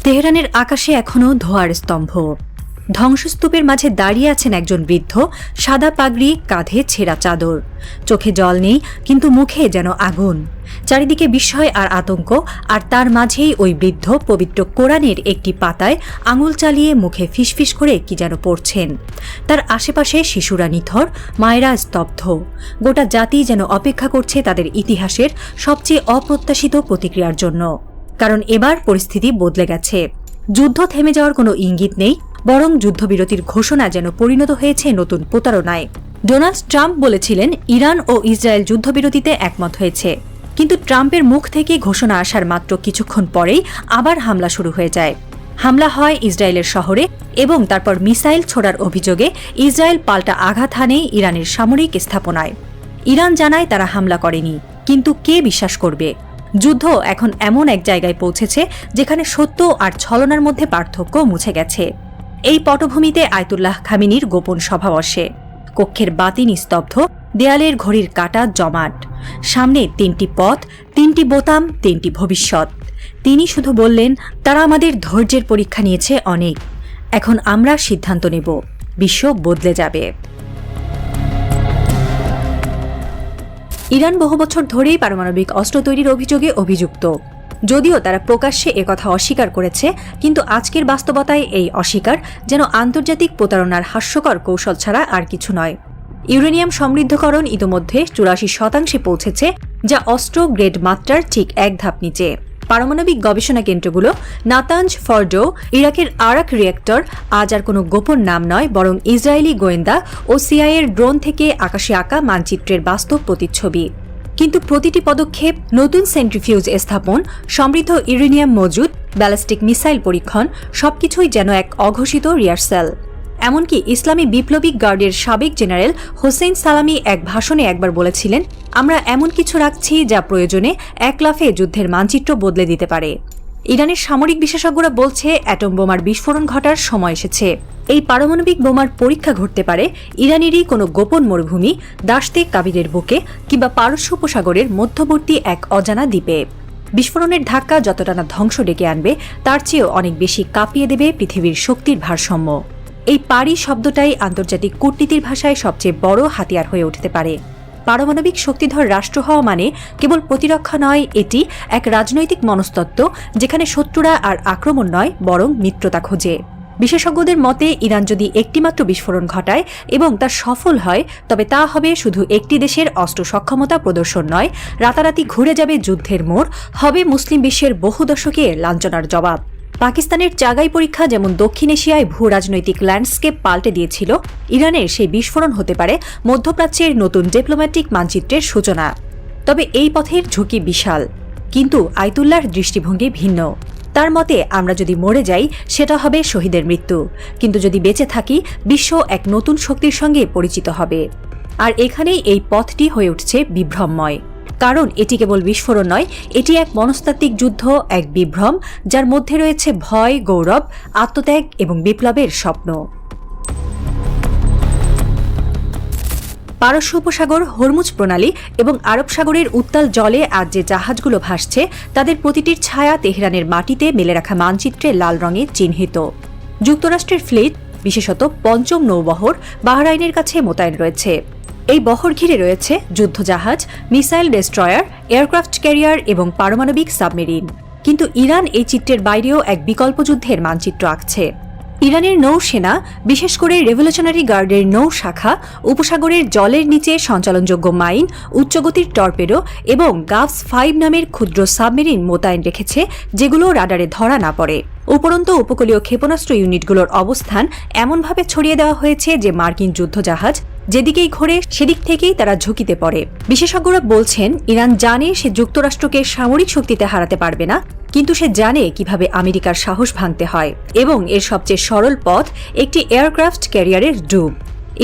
তেহরানের আকাশে এখনও ধোঁয়ার স্তম্ভ। ধ্বংসস্তূপের মাঝে দাঁড়িয়ে আছেন একজন বৃদ্ধ, সাদা পাগড়ি, কাঁধে ছেঁড়া চাদর। চোখে জল নেই, কিন্তু মুখে যেন আগুন। চারিদিকে বিস্ময় আর আতঙ্ক, আর তার মাঝেই ওই বৃদ্ধ পবিত্র কোরআনের একটি পাতায় আঙুল চালিয়ে মুখে ফিসফিস করে কি যেন পড়ছেন। তার আশেপাশে শিশুরা নিথর, মায়েরা স্তব্ধ। গোটা জাতি যেন অপেক্ষা করছে তাদের ইতিহাসের সবচেয়ে অপ্রত্যাশিত প্রতিক্রিয়ার জন্য। কারণ এবার পরিস্থিতি বদলে গেছে। যুদ্ধ থেমে যাওয়ার কোনো ইঙ্গিত নেই, বরং যুদ্ধবিরতির ঘোষণা যেন পরিণত হয়েছে নতুন প্রতারণায়। ডোনাল্ড ট্রাম্প বলেছিলেন ইরান ও ইসরায়েল যুদ্ধবিরতিতে একমত হয়েছে, কিন্তু ট্রাম্পের মুখ থেকে ঘোষণা আসার মাত্র কিছুক্ষণ পরেই আবার হামলা শুরু হয়ে যায়। হামলা হয় ইসরায়েলের শহরে, এবং তারপর মিসাইল ছোড়ার অভিযোগে ইসরায়েল পাল্টা আঘাত হানে ইরানের সামরিক স্থাপনায়। ইরান জানায় তারা হামলা করেনি, কিন্তু কে বিশ্বাস করবে? যুদ্ধ এখন এমন এক জায়গায় পৌঁছেছে যেখানে সত্য আর ছলনার মধ্যে পার্থক্য মুছে গেছে। এই পটভূমিতে আয়াতুল্লাহ খামেনির গোপন সভা বসে। কক্ষের বাতি নিস্তব্ধ, দেয়ালের ঘড়ির কাঁটা জমাট। সামনে 3টি পথ, 3টি বোতাম, 3টি ভবিষ্যৎ। তিনি শুধু বললেন, তারা আমাদের ধৈর্যের পরীক্ষা নিয়েছে অনেক। এখন আমরা সিদ্ধান্ত নেব, বিশ্ব বদলে যাবে। ইরান বহু বছর ধরেই পারমাণবিক অস্ত্র তৈরির অভিযোগে অভিযুক্ত। যদিও তারা প্রকাশ্যে একথা অস্বীকার করেছে, কিন্তু আজকের বাস্তবতায় এই অস্বীকার যেন আন্তর্জাতিক প্রতারণার হাস্যকর কৌশল ছাড়া আর কিছু নয়। ইউরেনিয়াম সমৃদ্ধকরণ ইতোমধ্যে 84% পৌঁছেছে, যা অস্ত্র গ্রেড মাত্রার ঠিক এক ধাপ নিচে। পারমাণবিক গবেষণা কেন্দ্রগুলো, নাতাঞ্জ, ফর্ডো, ইরাকের আরাক রিয়েক্টর আজ আর কোনো গোপন নাম নয়, বরং ইসরায়েলি গোয়েন্দা ও সিআইএর ড্রোন থেকে আকাশে আঁকা মানচিত্রের বাস্তব প্রতিচ্ছবি। কিন্তু প্রতিটি পদক্ষেপ, নতুন সেন্ট্রিফিউজ স্থাপন, সমৃদ্ধ ইউরেনিয়াম মজুদ, ব্যালিস্টিক মিসাইল পরীক্ষণ, সবকিছুই যেন এক অঘোষিত রিহার্সাল। এমনকি ইসলামী বিপ্লবী গার্ডের সাবেক জেনারেল হোসেইন সালামি এক ভাষণে একবার বলেছিলেন, আমরা এমন কিছু রাখছি যা প্রয়োজনে এক লাফে যুদ্ধের মানচিত্র বদলে দিতে পারে। ইরানের সামরিক বিশেষজ্ঞরা বলছে, অ্যাটম বোমার বিস্ফোরণ ঘটার সময় এসেছে। এই পারমাণবিক বোমার পরীক্ষা ঘটতে পারে ইরানেরই কোনো গোপন মরুভূমি, দাশতে কাবিরের বুকে, কিংবা পারস্য উপসাগরের মধ্যবর্তী এক অজানা দ্বীপে। বিস্ফোরণের ধাক্কা যতটা না ধ্বংস ডেকে আনবে, তার চেয়েও অনেক বেশি কাঁপিয়ে দেবে পৃথিবীর শক্তির ভারসাম্য। এই পারি শব্দটাই আন্তর্জাতিক কূটনীতির ভাষায় সবচেয়ে বড় হাতিয়ার হয়ে উঠতে পারে। পারমাণবিক শক্তিধর রাষ্ট্র হওয়া মানে কেবল প্রতিরক্ষা নয়, এটি এক রাজনৈতিক মনস্তত্ত্ব, যেখানে শত্রুরা আর আক্রমণ নয়, বরং মিত্রতা খোঁজে। বিশেষজ্ঞদের মতে, ইরান যদি একটিমাত্র বিস্ফোরণ ঘটায় এবং তা সফল হয়, তবে তা হবে শুধু একটি দেশের অস্ত্র সক্ষমতা প্রদর্শন নয়, রাতারাতি ঘুরে যাবে যুদ্ধের মোড়, হবে মুসলিম বিশ্বের বহু দশকের লাঞ্ছনার জবাব। পাকিস্তানের চাগাই পরীক্ষা যেমন দক্ষিণ এশিয়ায় ভূ রাজনৈতিক ল্যান্ডস্কেপ পাল্টে দিয়েছিল, ইরানের সেই বিস্ফোরণ হতে পারে মধ্যপ্রাচ্যের নতুন ডিপ্লোম্যাটিক মানচিত্রের সূচনা। তবে এই পথের ঝুঁকি বিশাল, কিন্তু আয়াতুল্লাহর দৃষ্টিভঙ্গি ভিন্ন। তার মতে, আমরা যদি মরে যাই সেটা হবে শহীদের মৃত্যু, কিন্তু যদি বেঁচে থাকি, বিশ্ব এক নতুন শক্তির সঙ্গে পরিচিত হবে। আর এখানেই এই পথটি হয়ে উঠছে বিভ্রমময়। কারণ এটি কেবল বিস্ফোরণ নয়, এটি এক মনস্তাত্ত্বিক যুদ্ধ, এক বিভ্রম যার মধ্যে রয়েছে ভয়, গৌরব, আত্মত্যাগ এবং বিপ্লবের স্বপ্ন। পারস্য উপসাগর, হরমুজ প্রণালী এবং আরব সাগরের উত্তাল জলে আজ যে জাহাজগুলো ভাসছে, তাদের প্রতিটির ছায়া তেহরানের মাটিতে মেলে রাখা মানচিত্রে লাল রঙে চিহ্নিত। যুক্তরাষ্ট্রের ফ্লিট, বিশেষত পঞ্চম নৌবহর, বাহরাইনের কাছে মোতায়েন রয়েছে। এই বহর ঘিরে রয়েছে যুদ্ধজাহাজ, মিসাইল ডেস্ট্রয়ার, এয়ারক্রাফট ক্যারিয়ার এবং পারমাণবিক সাবমেরিন। কিন্তু ইরান এই চিত্রের বাইরেও এক বিকল্প যুদ্ধের মানচিত্র আঁকছে। ইরানের নৌসেনা, বিশেষ করে রেভলিউশনারি গার্ডের নৌ শাখা, উপসাগরের জলের নিচে সঞ্চালনযোগ্য মাইন, উচ্চগতির টর্পেডো এবং গাভস 5 নামের ক্ষুদ্র সাবমেরিন মোতায়েন রেখেছে, যেগুলো রাডারে ধরা না পড়ে। উপরন্তু উপকূলীয় ক্ষেপণাস্ত্র ইউনিটগুলোর অবস্থান এমনভাবে ছড়িয়ে দেওয়া হয়েছে যে মার্কিন যুদ্ধজাহাজ যেদিকেই ঘোরে সেদিক থেকেই তারা ঝুঁকিতে পড়ে। বিশেষজ্ঞরা বলছেন, ইরান জানে সে যুক্তরাষ্ট্রকে সামরিক শক্তিতে হারাতে পারবে না, কিন্তু সে জানে কিভাবে আমেরিকার সাহস ভাঙতে হয়, এবং এর সবচেয়ে সরল পথ একটি এয়ারক্রাফট ক্যারিয়ারের ডুব।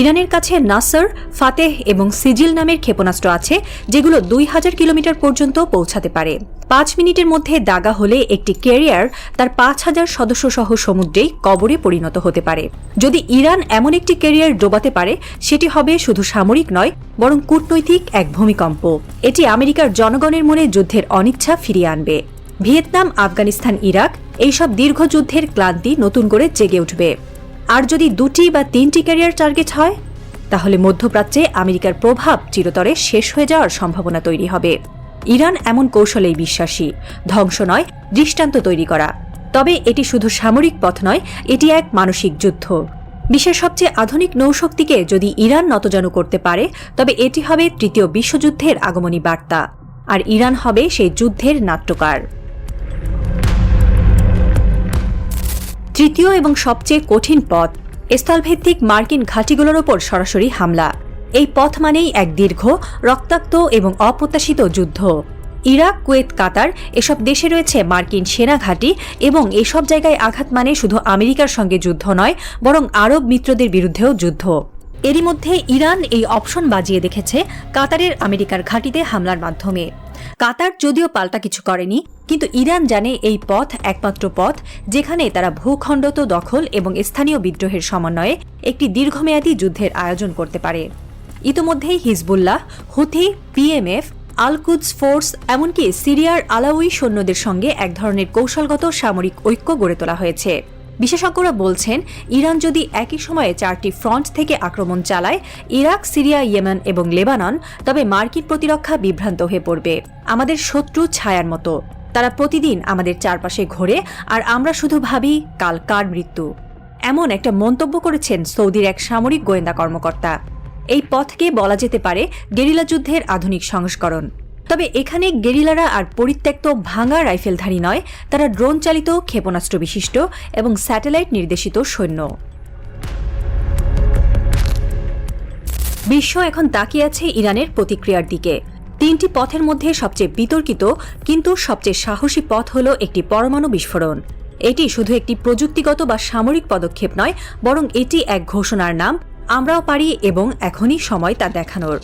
ইরানের কাছে নাসর, ফাতেহ এবং সিজিল নামের ক্ষেপণাস্ত্র আছে, যেগুলো 2000 কিলোমিটার পর্যন্ত পৌঁছাতে পারে। 5 মিনিটের মধ্যে দাগা হলে একটি ক্যারিয়ার তার 5000 সদস্য সহ সমুদ্রেই কবরে পরিণত হতে পারে। যদি ইরান এমন একটি ক্যারিয়ার ডোবাতে পারে, সেটি হবে শুধু সামরিক নয়, বরং কূটনৈতিক এক ভূমিকম্প। এটি আমেরিকার জনগণের মনে যুদ্ধের অনিচ্ছা ফিরিয়ে আনবে। ভিয়েতনাম, আফগানিস্তান, ইরাক এইসব দীর্ঘ যুদ্ধের ক্লান্তি নতুন করে জেগে উঠবে। আর যদি 2টি বা 3টি ক্যারিয়ার টার্গেট হয়, তাহলে মধ্যপ্রাচ্যে আমেরিকার প্রভাব চিরতরে শেষ হয়ে যাওয়ার সম্ভাবনা তৈরি হবে। ইরান এমন কৌশলেই বিশ্বাসী, ধ্বংস নয়, দৃষ্টান্ত তৈরি করা। তবে এটি শুধু সামরিক পথ নয়, এটি এক মানসিক যুদ্ধ। বিশ্বের সবচেয়ে আধুনিক নৌশক্তিকে যদি ইরান নতজানু করতে পারে, তবে এটি হবে তৃতীয় বিশ্বযুদ্ধের আগমনী বার্তা, আর ইরান হবে সেই যুদ্ধের নাট্যকার। তৃতীয় এবং সবচেয়ে কঠিন পথ, স্থলভিত্তিক মার্কিন ঘাঁটিগুলোর ওপর সরাসরি হামলা। এই পথ মানেই এক দীর্ঘ, রক্তাক্ত এবং অপ্রত্যাশিত যুদ্ধ। ইরাক, কুয়েত, কাতার এসব দেশে রয়েছে মার্কিন সেনা ঘাঁটি, এবং এসব জায়গায় আঘাত মানে শুধু আমেরিকার সঙ্গে যুদ্ধ নয়, বরং আরব মিত্রদের বিরুদ্ধেও যুদ্ধ। এরই মধ্যে ইরান এই অপশন বাজিয়ে দেখেছে কাতারের আমেরিকার ঘাঁটিতে হামলার মাধ্যমে। কাতার যদিও পাল্টা কিছু করেনি, কিন্তু ইরান জানে এই পথ একমাত্র পথ যেখানে তারা ভূখণ্ড দখল এবং স্থানীয় বিদ্রোহের সমন্বয়ে একটি দীর্ঘমেয়াদী যুদ্ধের আয়োজন করতে পারে। ইতোমধ্যেই হিজবুল্লাহ, হুথি, পিএমএফ, আল কুদস ফোর্স, এমনকি সিরিয়ার আলাউই সৈন্যদের সঙ্গে এক ধরনের কৌশলগত সামরিক ঐক্য গড়ে তোলা হয়েছে। বিশেষজ্ঞরা বলছেন, ইরান যদি একই সময়ে 4টি ফ্রন্ট থেকে আক্রমণ চালায়, ইরাক, সিরিয়া, ইয়েমেন এবং লেবানন, তবে মার্কিন প্রতিরক্ষা বিভ্রান্ত হয়ে পড়বে। আমাদের শত্রু ছায়ার মতো, তারা প্রতিদিন আমাদের চারপাশে ঘোরে, আর আমরা শুধু ভাবি কাল কার মৃত্যু। এমন একটা মন্তব্য করেছেন সৌদির এক সামরিক গোয়েন্দা কর্মকর্তা। এই পথকে বলা যেতে পারে গেরিলা যুদ্ধের আধুনিক সংস্করণ। তবে এখানে গেরিলারা আর পরিত্যক্ত ভাঙা রাইফেলধারী নয়, তারা ড্রোন চালিত, ক্ষেপণাস্ত্র বিশিষ্ট এবং স্যাটেলাইট নির্দেশিত সৈন্য। বিশ্ব এখন তাকিয়ে আছে ইরানের প্রতিক্রিয়ার দিকে। 3টি পথের মধ্যে সবচেয়ে বিতর্কিত কিন্তু সবচেয়ে সাহসী পথ হল একটি পরমাণু বিস্ফোরণ। এটি শুধু একটি প্রযুক্তিগত বা সামরিক পদক্ষেপ নয়, বরং এটি এক ঘোষণার নাম, আমরাও পারি এবং এখনই সময় তা দেখানোর।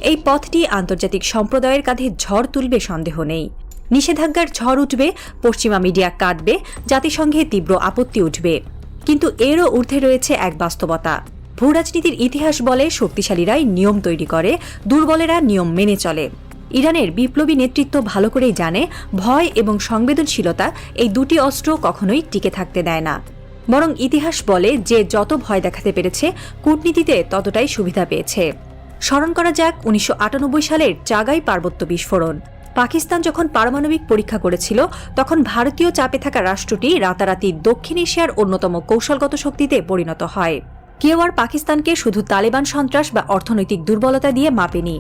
এই পথটি আন্তর্জাতিক সম্প্রদায়ের কাঁধে ঝড় তুলবে সন্দেহ নেই। নিষেধাজ্ঞার ঝড় উঠবে, পশ্চিমা মিডিয়া কাঁদবে, জাতিসংঘে তীব্র আপত্তি উঠবে। কিন্তু এরও ঊর্ধ্বে রয়েছে এক বাস্তবতা। ভূরাজনীতির ইতিহাস বলে শক্তিশালীরাই নিয়ম তৈরি করে, দুর্বলেরা নিয়ম মেনে চলে। ইরানের বিপ্লবী নেতৃত্ব ভালো করেই জানে, ভয় এবং সংবেদনশীলতা এই 2টি অস্ত্র কখনোই টিকে থাকতে দেয় না। বরং ইতিহাস বলে যে যত ভয় দেখাতে পেরেছে, কূটনীতিতে ততটাই সুবিধা পেয়েছে। স্মরণ করা যাক 1998 সালের চাগাই পার্বত্য বিস্ফোরণ। পাকিস্তান যখন পারমাণবিক পরীক্ষা করেছিল, তখন ভারতীয় চাপে থাকা রাষ্ট্রটি রাতারাতি দক্ষিণ এশিয়ার অন্যতম কৌশলগত শক্তিতে পরিণত হয়। কেউ আর পাকিস্তানকে শুধু তালেবান সন্ত্রাস বা অর্থনৈতিক দুর্বলতা দিয়ে মাপেনি।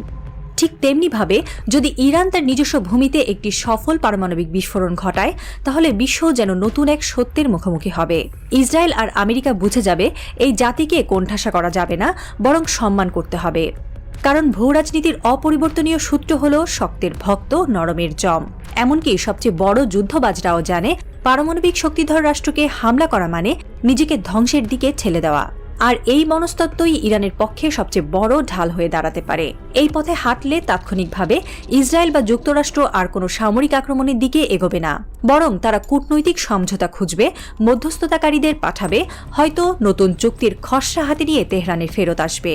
ঠিক তেমনিভাবে যদি ইরান তার নিজস্ব ভূমিতে একটি সফল পারমাণবিক বিস্ফোরণ ঘটায়, তাহলে বিশ্ব যেন নতুন এক সত্যের মুখোমুখি হবে। ইসরায়েল আর আমেরিকা বুঝে যাবে এই জাতিকে কোণঠাসা করা যাবে না, বরং সম্মান করতে হবে। কারণ ভূরাজনীতির অপরিবর্তনীয় সূত্র হল শক্তের ভক্ত, নরমের জম। এমনকি সবচেয়ে বড় যুদ্ধবাজরাও জানে, পারমাণবিক শক্তিধর রাষ্ট্রকে হামলা করা মানে নিজেকে ধ্বংসের দিকে ঠেলে দেওয়া। আর এই মনস্তত্ত্বই ইরানের পক্ষে সবচেয়ে বড় ঢাল হয়ে দাঁড়াতে পারে। এই পথে হাঁটলে তাৎক্ষণিকভাবে ইসরায়েল বা যুক্তরাষ্ট্র আর কোনো সামরিক আক্রমণের দিকে এগোবে না, বরং তারা কূটনৈতিক সমঝোতা খুঁজবে, মধ্যস্থতাকারীদের পাঠাবে, হয়তো নতুন চুক্তির খসড়া হাতে নিয়ে তেহরানে ফেরত আসবে।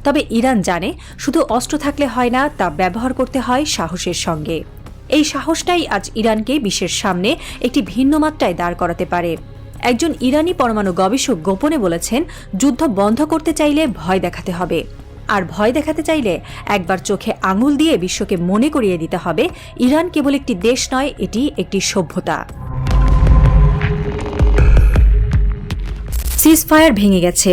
তবে ইরান জানে, শুধু অস্ত্র থাকলে হয় না, তা ব্যবহার করতে হয় সাহসের সঙ্গে। এই সাহসটাই আজ ইরানকে বিশ্বের সামনে একটি ভিন্ন মাত্রায় দাঁড় করাতে পারে। একজন ইরানি পরমাণু গবেষক গোপনে বলেছেন, যুদ্ধ বন্ধ করতে চাইলে ভয় দেখাতে হবে, আর ভয় দেখাতে চাইলে একবার চোখে আঙুল দিয়ে বিশ্বকে মনে করিয়ে দিতে হবে, ইরান কেবল একটি দেশ নয়, এটি একটি সভ্যতা। সিজফায়ার ভেঙে গেছে,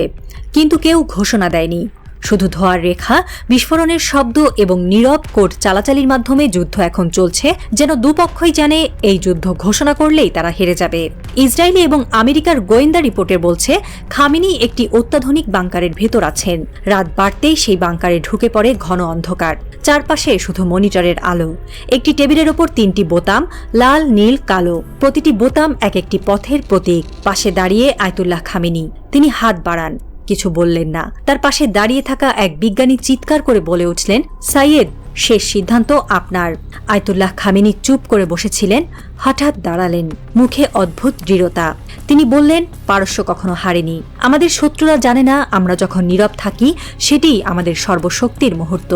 কিন্তু কেউ ঘোষণা দেয়নি। শুধু ধোঁয়ার রেখা, বিস্ফোরণের শব্দ এবং নীরব কোর্ট চালাচালির মাধ্যমে যুদ্ধ এখন চলছে, যেন দুপক্ষই জানে এই যুদ্ধ ঘোষণা করলেই তারা হেরে যাবে। ইসরায়েলি এবং আমেরিকার গোয়েন্দা রিপোর্টে বলছে, খামেনি একটি অত্যাধুনিক বাংকারের ভেতর আছেন। রাত বাড়তেই সেই বাংকারে ঢুকে পড়ে ঘন অন্ধকার, চারপাশে শুধু মনিটরের আলো। একটি টেবিলের ওপর 3টি বোতাম, লাল, নীল, কালো। প্রতিটি বোতাম এক একটি পথের প্রতীক। পাশে দাঁড়িয়ে আয়াতুল্লাহ খামেনি। তিনি হাত বাড়ান, কিছু বললেন না। তার পাশে দাঁড়িয়ে থাকা এক বিজ্ঞানী চিৎকার করে বলে উঠলেন, সাইয়েদ, শেষ সিদ্ধান্ত আপনার। আয়াতুল্লাহ খামেনি চুপ করে বসেছিলেন, হঠাৎ দাঁড়ালেন, মুখে অদ্ভুত দৃঢ়তা। তিনি বললেন, পারস্য কখনো হারেনি। আমাদের শত্রুরা জানে না আমরা যখন নীরব থাকি সেটিই আমাদের সর্বশক্তির মুহূর্ত।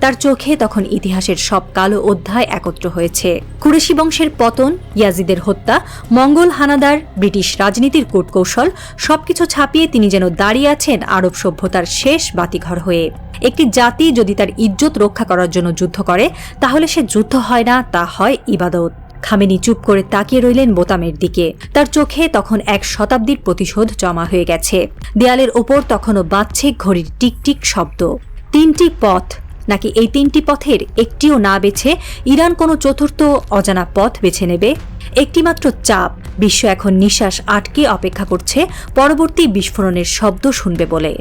তার চোখে তখন ইতিহাসের সব কালো অধ্যায় একত্র হয়েছে। কুরেশি বংশের পতন, ইয়াজিদের হত্যা, মঙ্গল হানাদার, ব্রিটিশ রাজনীতির কূটকৌশল সবকিছু ছাপিয়ে তিনি যেন দাঁড়িয়ে আছেন আরব সভ্যতার শেষ বাতিঘর হয়ে। একটি জাতি যদি তার ইজ্জত রক্ষা করার জন্য যুদ্ধ করে, তাহলে সে যুদ্ধ হয় না, তা হয় ইবাদত। খামেনি চুপ করে তাকিয়ে রইলেন বোতামের দিকে। তার চোখে তখন এক শতাব্দীর প্রতিশোধ জমা হয়ে গেছে। দেয়ালের ওপর তখনও বাজছে ঘড়ির টিকটিক শব্দ। 3টি পথ, নাকি এই 3টি পথের একটিও না বেছে ইরান কোনো চতুর্থ অজানা পথ বেছে নেবে? একটিমাত্র চাপ, বিশ্ব এখন নিঃশ্বাস আটকে অপেক্ষা করছে পরবর্তী বিস্ফোরণের শব্দ শুনবে বলে।